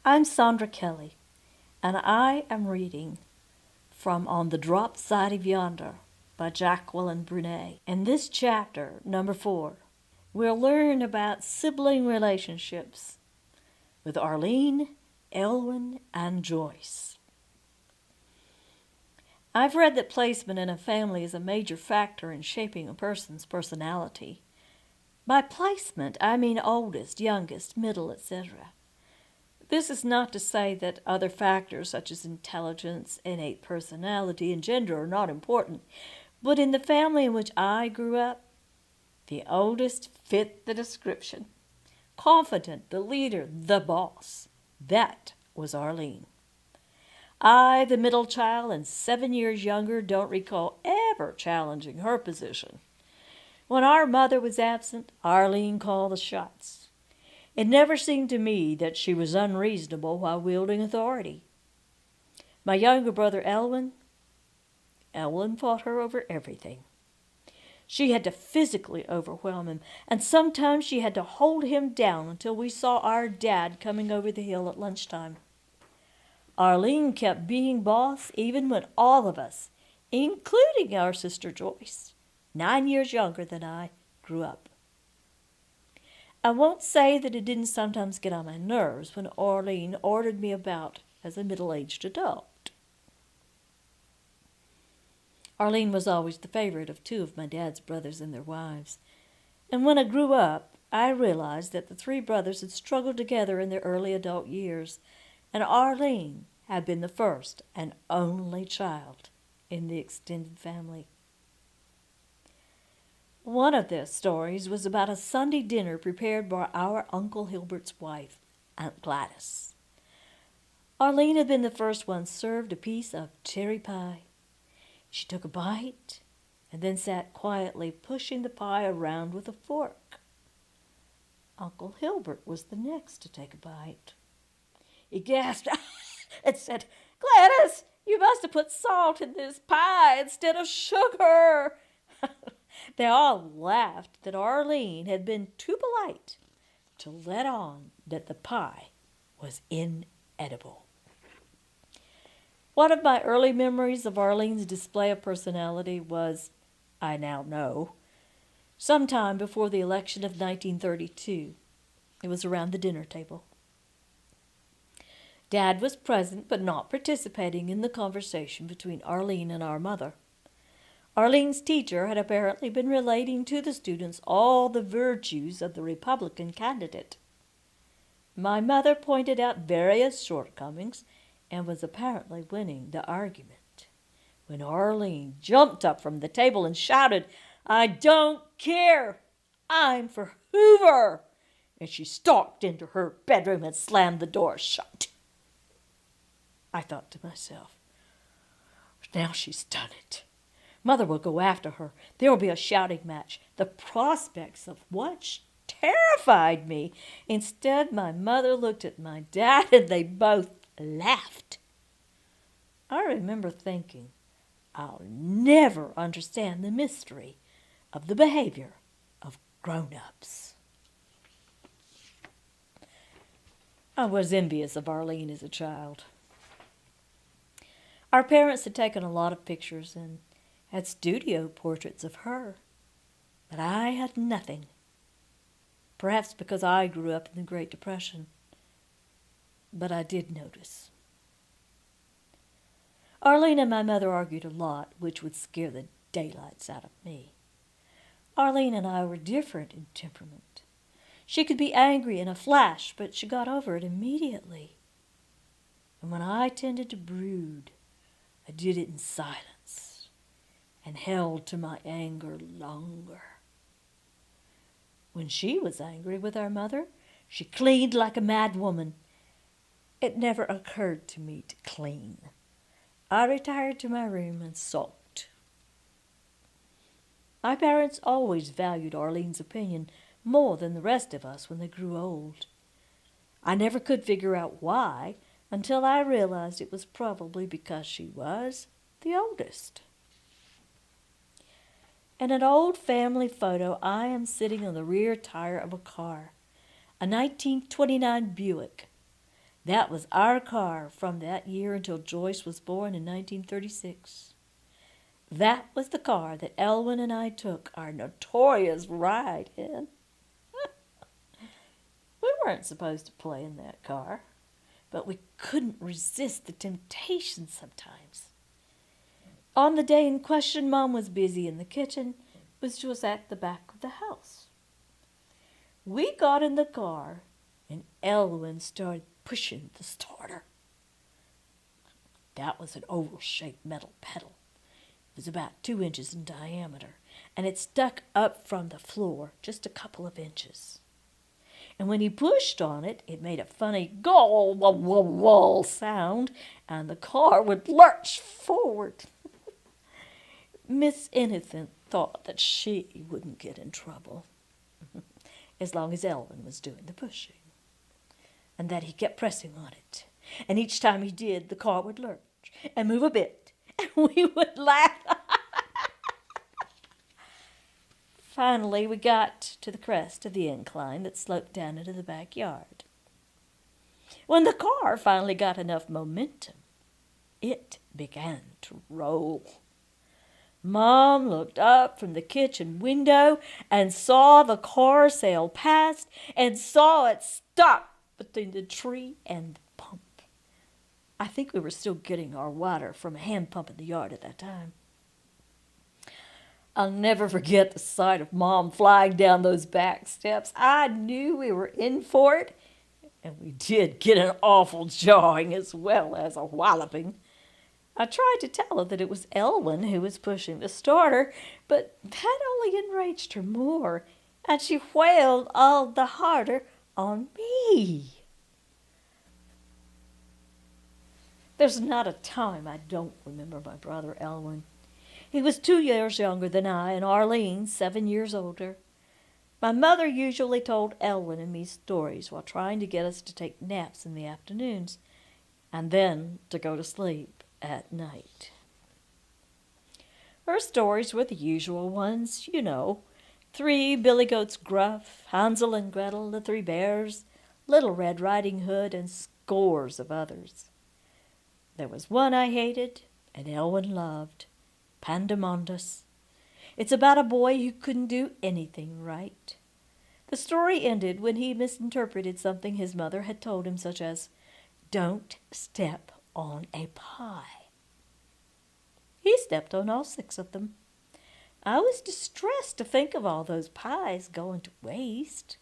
I'm Saundra Kelley, and I am reading from On the Drop Side of Yonder by Jacqueline Brunais. In this chapter, number 4, we'll learn about sibling relationships with Arlene, Elwin, and Joyce. I've read that placement in a family is a major factor in shaping a person's personality. By placement, I mean oldest, youngest, middle, etc. This is not to say that other factors such as intelligence, innate personality, and gender are not important, but in the family in which I grew up, the oldest fit the description. Confident, the leader, the boss. That was Arlene. I, the middle child and 7 years younger, don't recall ever challenging her position. When our mother was absent, Arlene called the shots. It never seemed to me that she was unreasonable while wielding authority. My younger brother Elwin fought her over everything. She had to physically overwhelm him, and sometimes she had to hold him down until we saw our dad coming over the hill at lunchtime. Arlene kept being boss even when all of us, including our sister Joyce, 9 years younger than I, grew up. I won't say that it didn't sometimes get on my nerves when Arlene ordered me about as a middle-aged adult. Arlene was always the favorite of 2 of my dad's brothers and their wives, and when I grew up, I realized that the 3 brothers had struggled together in their early adult years, and Arlene had been the first and only child in the extended family. One of their stories was about a Sunday dinner prepared by our Uncle Hilbert's wife, Aunt Gladys. Arlene had been the first one served a piece of cherry pie. She took a bite and then sat quietly pushing the pie around with a fork. Uncle Hilbert was the next to take a bite. He gasped and said, "Gladys, you must have put salt in this pie instead of sugar." They all laughed that Arlene had been too polite to let on that the pie was inedible. One of my early memories of Arlene's display of personality was, I now know, sometime before the election of 1932. It was around the dinner table. Dad was present but not participating in the conversation between Arlene and our mother. Arlene's teacher had apparently been relating to the students all the virtues of the Republican candidate. My mother pointed out various shortcomings and was apparently winning the argument when Arlene jumped up from the table and shouted, "I don't care! I'm for Hoover!" And she stalked into her bedroom and slammed the door shut. I thought to myself, now she's done it. Mother will go after her. There will be a shouting match. The prospects of which terrified me. Instead, my mother looked at my dad and they both laughed. I remember thinking, I'll never understand the mystery of the behavior of grown-ups. I was envious of Arlene as a child. Our parents had taken a lot of pictures and had studio portraits of her, but I had nothing. Perhaps because I grew up in the Great Depression, but I did notice. Arlene and my mother argued a lot, which would scare the daylights out of me. Arlene and I were different in temperament. She could be angry in a flash, but she got over it immediately. And when I tended to brood, I did it in silence and held to my anger longer. When she was angry with our mother, she cleaned like a mad woman. It never occurred to me to clean. I retired to my room and sulked. My parents always valued Arlene's opinion more than the rest of us when they grew old. I never could figure out why until I realized it was probably because she was the oldest. In an old family photo, I am sitting on the rear tire of a car, a 1929 Buick. That was our car from that year until Joyce was born in 1936. That was the car that Elwin and I took our notorious ride in. We weren't supposed to play in that car, but we couldn't resist the temptation sometimes. On the day in question, Mom was busy in the kitchen, which was at the back of the house. We got in the car, and Elwin started pushing the starter. That was an oval-shaped metal pedal. It was about 2 inches in diameter, and it stuck up from the floor just a couple of inches. And when he pushed on it, it made a funny gall sound, and the car would lurch forward. Miss Innocent thought that she wouldn't get in trouble as long as Elwin was doing the pushing, and that he kept pressing on it. And each time he did, the car would lurch and move a bit, and we would laugh. Finally, we got to the crest of the incline that sloped down into the backyard. When the car finally got enough momentum, it began to roll. Mom looked up from the kitchen window and saw the car sail past and saw it stop between the tree and the pump. I think we were still getting our water from a hand pump in the yard at that time. I'll never forget the sight of Mom flying down those back steps. I knew we were in for it, and we did get an awful jawing as well as a walloping. I tried to tell her that it was Elwin who was pushing the starter, but that only enraged her more, and she wailed all the harder on me. There's not a time I don't remember my brother Elwin. He was 2 years younger than I, and Arlene 7 years older. My mother usually told Elwin and me stories while trying to get us to take naps in the afternoons, and then to go to sleep at night. Her stories were the usual ones, you know. 3 Billy Goats Gruff, Hansel and Gretel, the 3 Bears, Little Red Riding Hood, and scores of others. There was one I hated and Elwin loved, Pandemonius. It's about a boy who couldn't do anything right. The story ended when he misinterpreted something his mother had told him, such as, "Don't step on a pie." He stepped on all 6 of them. I was distressed to think of all those pies going to waste.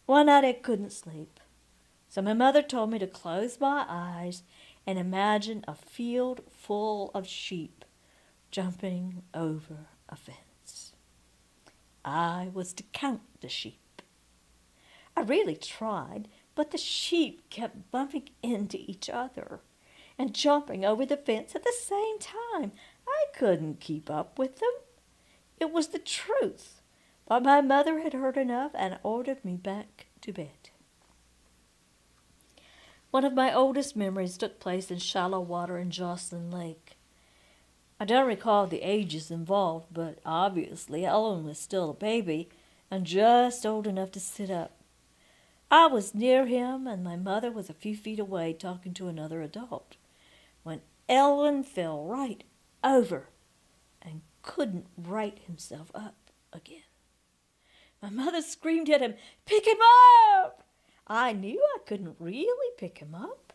One night I couldn't sleep, so my mother told me to close my eyes and imagine a field full of sheep jumping over a fence. I was to count the sheep. I really tried, but the sheep kept bumping into each other and jumping over the fence at the same time. I couldn't keep up with them. It was the truth, but my mother had heard enough and ordered me back to bed. One of my oldest memories took place in shallow water in Jocelyn Lake. I don't recall the ages involved, but obviously Elwin was still a baby and just old enough to sit up. I was near him, and my mother was a few feet away talking to another adult, when Elwin fell right over and couldn't right himself up again. My mother screamed at him, "Pick him up!" I knew I couldn't really pick him up,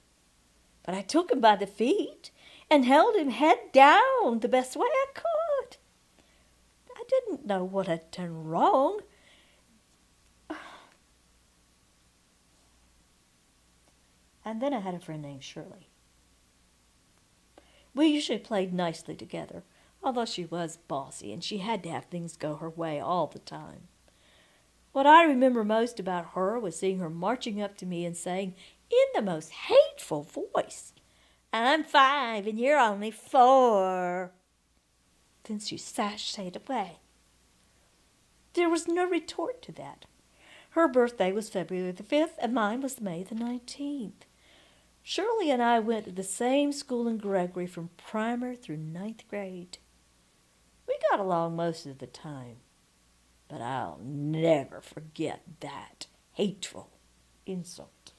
but I took him by the feet and held him head down the best way I could. I didn't know what I'd done wrong. And then I had a friend named Shirley. We usually played nicely together, although she was bossy and she had to have things go her way all the time. What I remember most about her was seeing her marching up to me and saying, in the most hateful voice, "I'm 5 and you're only 4. Then she sashayed away. There was no retort to that. Her birthday was February the 5th, and mine was May the 19th. Shirley and I went to the same school in Gregory from primer through 9th grade. We got along most of the time, but I'll never forget that hateful insult.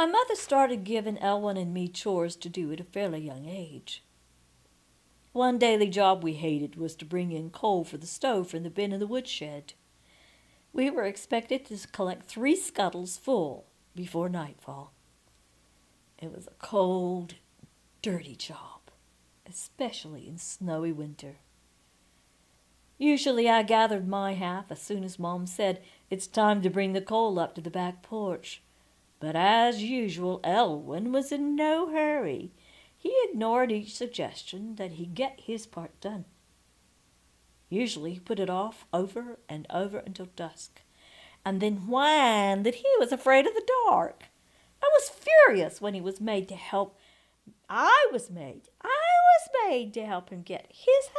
My mother started giving Elwin and me chores to do at a fairly young age. One daily job we hated was to bring in coal for the stove from the bin in the woodshed. We were expected to collect 3 scuttles full before nightfall. It was a cold, dirty job, especially in snowy winter. Usually I gathered my half as soon as Mom said it's time to bring the coal up to the back porch. But as usual, Elwin was in no hurry. He ignored each suggestion that he get his part done. Usually he put it off over and over until dusk, and then whined that he was afraid of the dark. I was furious when he was made to help. I was made to help him get his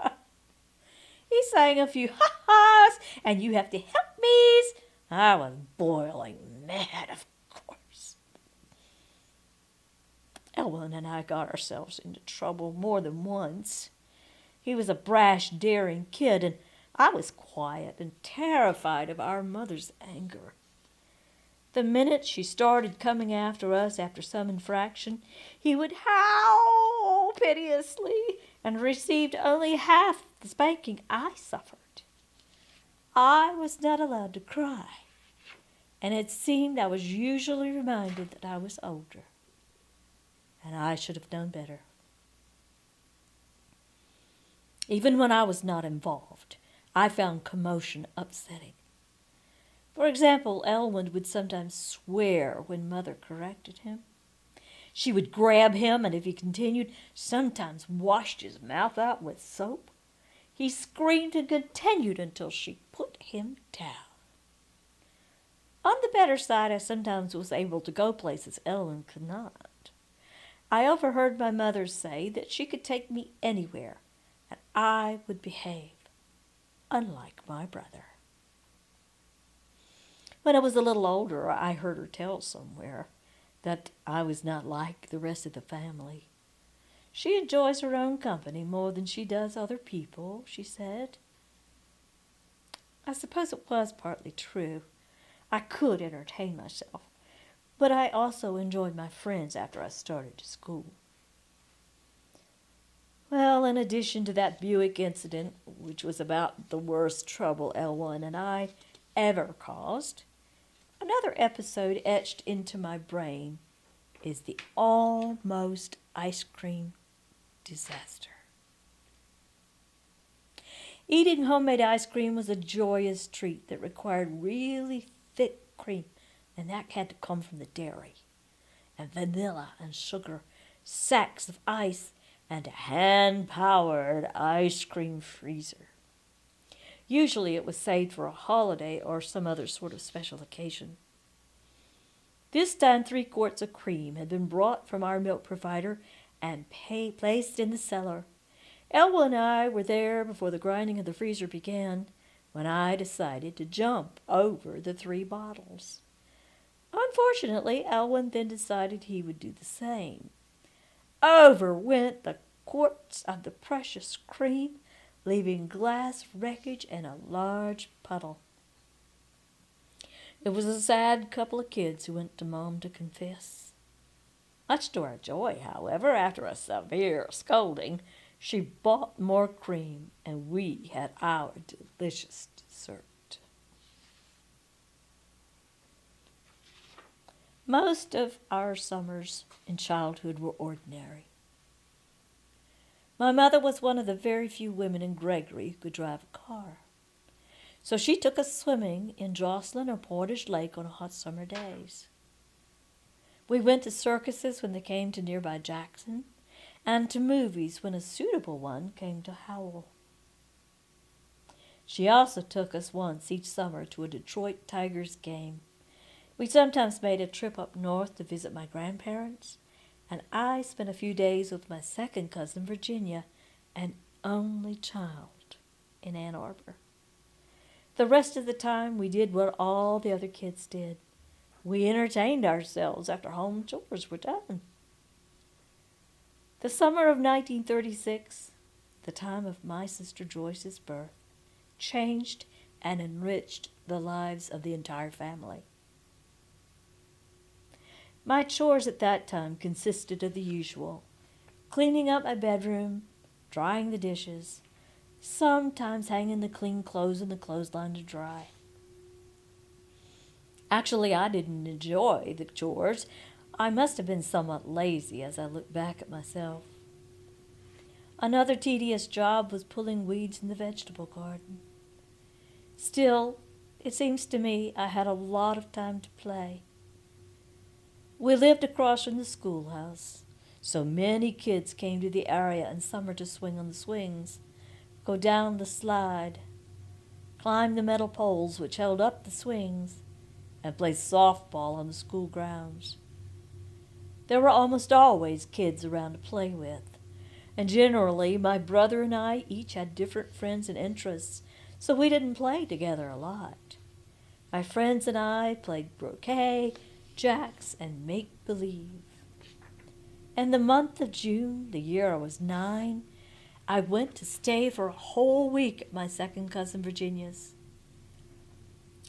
half. He sang a few ha-has, and you have to help me's. I was boiling mad, of course. Elwin and I got ourselves into trouble more than once. He was a brash, daring kid, and I was quiet and terrified of our mother's anger. The minute she started coming after us after some infraction, he would howl piteously and received only half the spanking I suffered. I was not allowed to cry, and it seemed I was usually reminded that I was older, and I should have known better. Even when I was not involved, I found commotion upsetting. For example, Elwin would sometimes swear when Mother corrected him. She would grab him, and if he continued, sometimes washed his mouth out with soap. He screamed and continued until she put him down. On the better side, I sometimes was able to go places Elwin could not. I overheard my mother say that she could take me anywhere, and I would behave, unlike my brother. When I was a little older, I heard her tell somewhere that I was not like the rest of the family. She enjoys her own company more than she does other people, she said. I suppose it was partly true. I could entertain myself, but I also enjoyed my friends after I started school. Well, in addition to that Buick incident, which was about the worst trouble Elwin and I ever caused, another episode etched into my brain is the almost ice cream disaster. Eating homemade ice cream was a joyous treat that required really thick cream, and that had to come from the dairy, and vanilla and sugar, sacks of ice, and a hand-powered ice cream freezer. Usually it was saved for a holiday or some other sort of special occasion. This time 3 quarts of cream had been brought from our milk provider and placed in the cellar. Elwin and I were there before the grinding of the freezer began, when I decided to jump over the 3 bottles. Unfortunately, Elwin then decided he would do the same. Over went the quarts of the precious cream, leaving glass wreckage and a large puddle. It was a sad couple of kids who went to Mom to confess. Much to our joy, however, after a severe scolding, she bought more cream, and we had our delicious dessert. Most of our summers in childhood were ordinary. My mother was one of the very few women in Gregory who could drive a car. So she took us swimming in Jocelyn or Portage Lake on hot summer days. We went to circuses when they came to nearby Jackson, and to movies when a suitable one came to Howell. She also took us once each summer to a Detroit Tigers game. We sometimes made a trip up north to visit my grandparents, and I spent a few days with my second cousin, Virginia, an only child, in Ann Arbor. The rest of the time, we did what all the other kids did. We entertained ourselves after home chores were done. The summer of 1936, the time of my sister Joyce's birth, changed and enriched the lives of the entire family. My chores at that time consisted of the usual: cleaning up my bedroom, drying the dishes, sometimes hanging the clean clothes in the clothesline to dry. Actually, I didn't enjoy the chores. I must have been somewhat lazy as I look back at myself. Another tedious job was pulling weeds in the vegetable garden. Still, it seems to me I had a lot of time to play. We lived across from the schoolhouse, so many kids came to the area in summer to swing on the swings, go down the slide, climb the metal poles which held up the swings, and play softball on the school grounds. There were almost always kids around to play with, and generally my brother and I each had different friends and interests, so we didn't play together a lot. My friends and I played croquet, jacks, and make-believe. In the month of June, the year I was 9, I went to stay for a whole week at my second cousin Virginia's.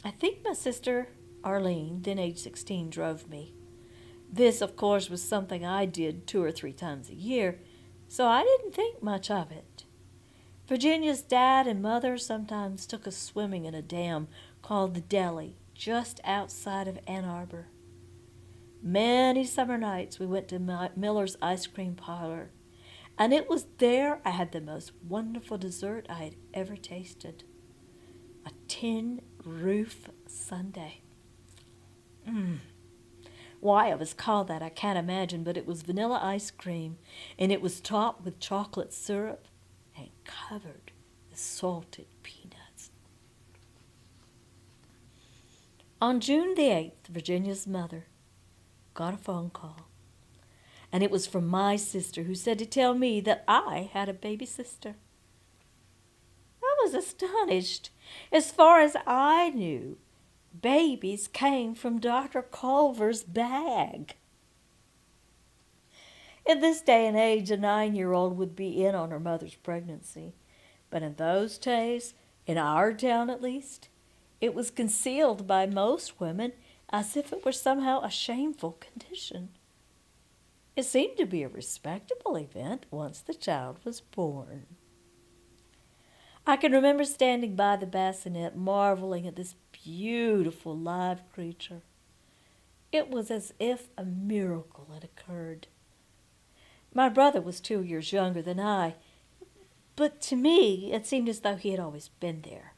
I think my sister Arlene, then age 16, drove me. This, of course, was something I did 2 or 3 times a year, so I didn't think much of it. Virginia's dad and mother sometimes took us swimming in a dam called the Deli, just outside of Ann Arbor. Many summer nights we went to Miller's ice cream parlor, and it was there I had the most wonderful dessert I had ever tasted: a tin roof sundae. Why it was called that I can't imagine, but it was vanilla ice cream, and it was topped with chocolate syrup and covered with salted peanuts. On June the 8th, Virginia's mother got a phone call, and it was from my sister, who said to tell me that I had a baby sister. I was astonished. As far as I knew, babies came from Dr. Culver's bag. In this day and age, a 9-year-old would be in on her mother's pregnancy. But in those days, in our town at least, it was concealed by most women as if it were somehow a shameful condition. It seemed to be a respectable event once the child was born. I can remember standing by the bassinet, marveling at this beautiful live creature. It was as if a miracle had occurred. My brother was 2 years younger than I, but to me it seemed as though he had always been there.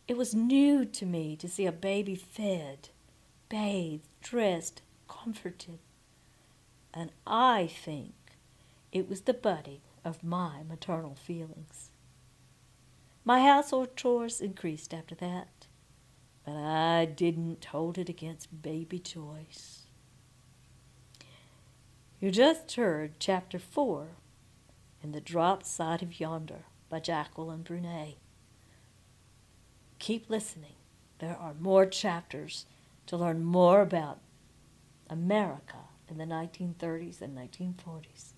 It was new to me to see a baby fed, bathed, dressed, comforted, and I think it was the budding of my maternal feelings. My household chores increased after that, but I didn't hold it against baby Joyce. You just heard Chapter 4 in The Drop Side of Yonder by Jacqueline Brunais. Keep listening. There are more chapters to learn more about America in the 1930s and 1940s.